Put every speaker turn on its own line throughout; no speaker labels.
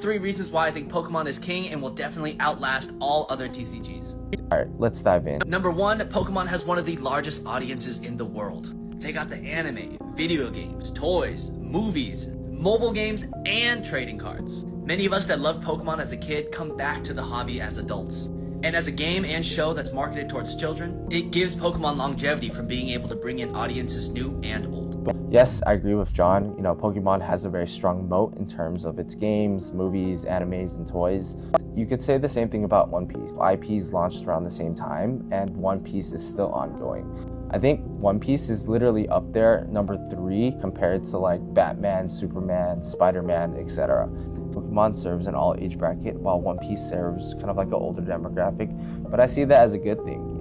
3 reasons why I think Pokemon is king and will definitely outlast all other TCGs.
Alright, let's dive in.
Number 1, Pokemon has one of the largest audiences in the world. They got the anime, video games, toys, movies, mobile games, and trading cards. Many of us that loved Pokemon as a kid come back to the hobby as adults. And as a game and show that's marketed towards children, it gives Pokemon longevity from being able to bring in audiences new and old.
Yes, I agree with John. Pokemon has a very strong moat in terms of its games, movies, animes, and toys. You could say the same thing about One Piece. IPs launched around the same time, and One Piece is still ongoing. I think One Piece is literally up there, number 3, compared to like Batman, Superman, Spider-Man, etc. Pokemon serves an all-age bracket, while One Piece serves kind of like an older demographic, but I see that as a good thing.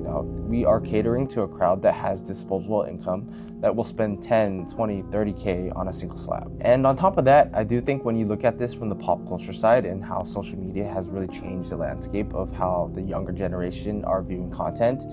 We are catering to a crowd that has disposable income that will spend 10, 20, 30K on a single slab. And on top of that, I do think when you look at this from the pop culture side and how social media has really changed the landscape of how the younger generation are viewing content,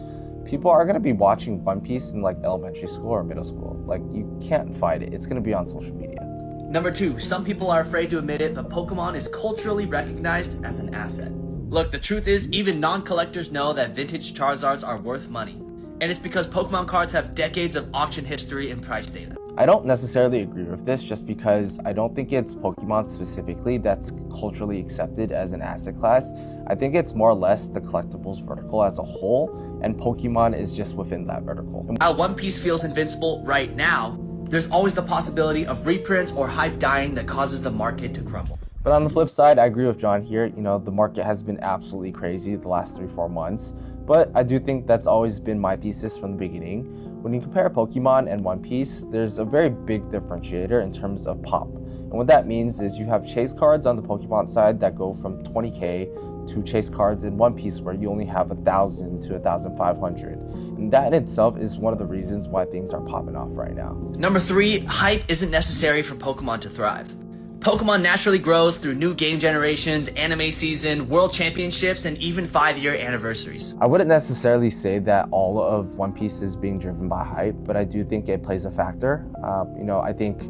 people are going to be watching One Piece in like elementary school or middle school. Like, you can't fight it. It's going to be on social media.
Number 2, some people are afraid to admit it, but Pokemon is culturally recognized as an asset. Look, the truth is, even non-collectors know that vintage Charizards are worth money. And it's because Pokemon cards have decades of auction history and price data.
I don't necessarily agree with this just because I don't think it's Pokemon specifically that's culturally accepted as an asset class. I think it's more or less the collectibles vertical as a whole, and Pokemon is just within that vertical.
While One Piece feels invincible right now, there's always the possibility of reprints or hype dying that causes the market to crumble.
But on the flip side, I agree with John here. The market has been absolutely crazy the last 3-4 months. But I do think that's always been my thesis from the beginning. When you compare Pokemon and One Piece, there's a very big differentiator in terms of pop. And what that means is you have chase cards on the Pokemon side that go from 20K to chase cards in One Piece where you only have 1,000 to 1,500. And that in itself is one of the reasons why things are popping off right now.
Number 3, hype isn't necessary for Pokemon to thrive. Pokemon naturally grows through new game generations, anime season, world championships, and even 5-year anniversaries.
I wouldn't necessarily say that all of One Piece is being driven by hype, but I do think it plays a factor. I think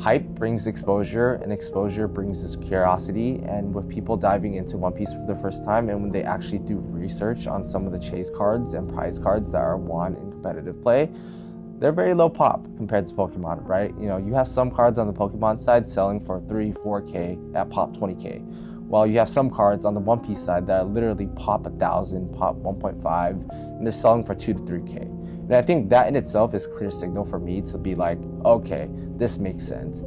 hype brings exposure, and exposure brings this curiosity, and with people diving into One Piece for the first time, and when they actually do research on some of the chase cards and prize cards that are won in competitive play, they're very low pop compared to Pokemon, right? You have some cards on the Pokemon side selling for 3, 4K at pop 20K, while you have some cards on the One Piece side that literally pop 1,000, pop 1.5, and they're selling for 2 to 3K. And I think that in itself is clear signal for me to be like, okay, this makes sense.